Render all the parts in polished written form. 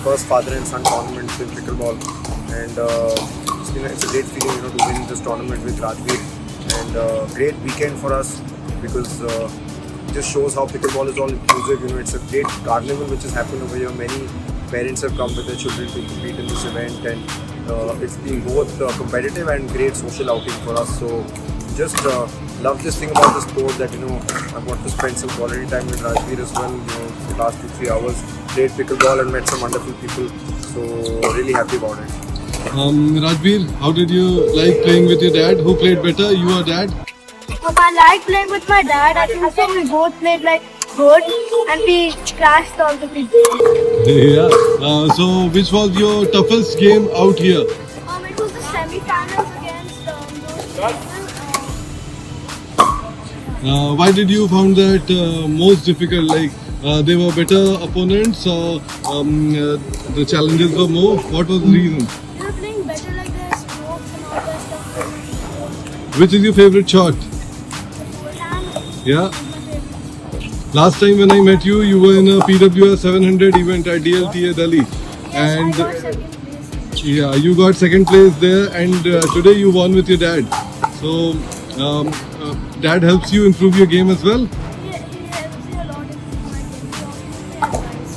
first father and son tournament in pickleball, and it's a great feeling, to win this tournament with Rajveer, and great weekend for us because it just shows how pickleball is all inclusive. It's a great carnival which has happened over here. Many parents have come with their children to compete in this event, and it's been both competitive and great social outing for us. So just love this thing about the sport that I got to spend some quality time with Rajveer as well. The last 2-3 hours, played pickleball and met some wonderful people. So really happy about it. Rajveer, how did you like playing with your dad? Who played better, you or dad? I like playing with my dad. I think so we both played good and we crashed all the people. Yeah. So, which was your toughest game out here? It was the semi-finals against those people. Why did you found that most difficult? Like they were better opponents, or the challenges were more? What was the reason? They were playing better, like their strokes and all that stuff. Which is your favorite shot? Yeah. Last time when I met you, you were in a PWR 700 event at DLTA Delhi, and I got second place. yeah, you got second place there, and today you won with your dad. So, dad helps you improve your game as well. He helps me a lot in my game.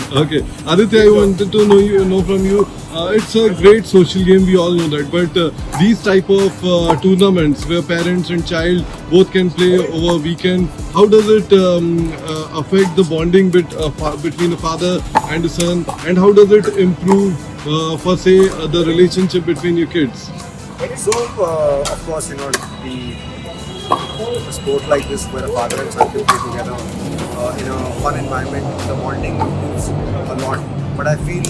So Okay, Aditya, I wanted to know from you. It's a great social game. We all know that, but these type of tournaments where parents and child both can play over a weekend, how does it affect the bonding between a father and a son, and how does it improve, for say, the relationship between your kids? So of course, a sport like this where a father and son can play together in a fun environment, the bonding improves a lot. But I feel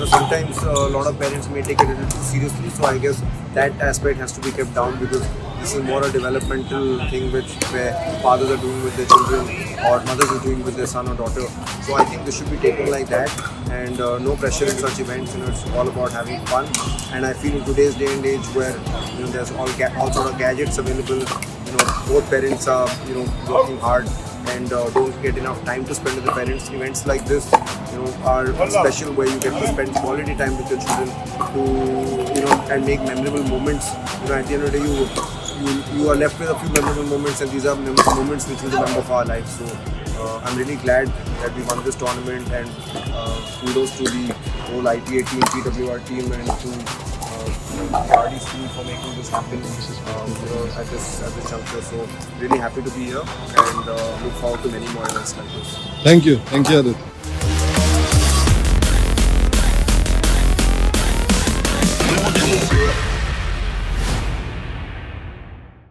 sometimes a lot of parents may take it a little too seriously. So I guess that aspect has to be kept down because this is more a developmental thing where fathers are doing with their children or mothers are doing with their son or daughter. So I think this should be taken like that, and no pressure in such events. It's all about having fun. And I feel in today's day and age where there's all sort of gadgets available, both parents are working hard and don't get enough time to spend with the parents. Events like this are special where you get to spend quality time with your children to and make memorable moments. At the end of the day you are left with a few memorable moments, and these are moments which we remember for our lives. So I'm really glad that we won this tournament, and kudos to the whole ITA team, PWR team, and to RD school for making this happen at this juncture. So really happy to be here, and look forward to many more events like this. Thank you, Aditya.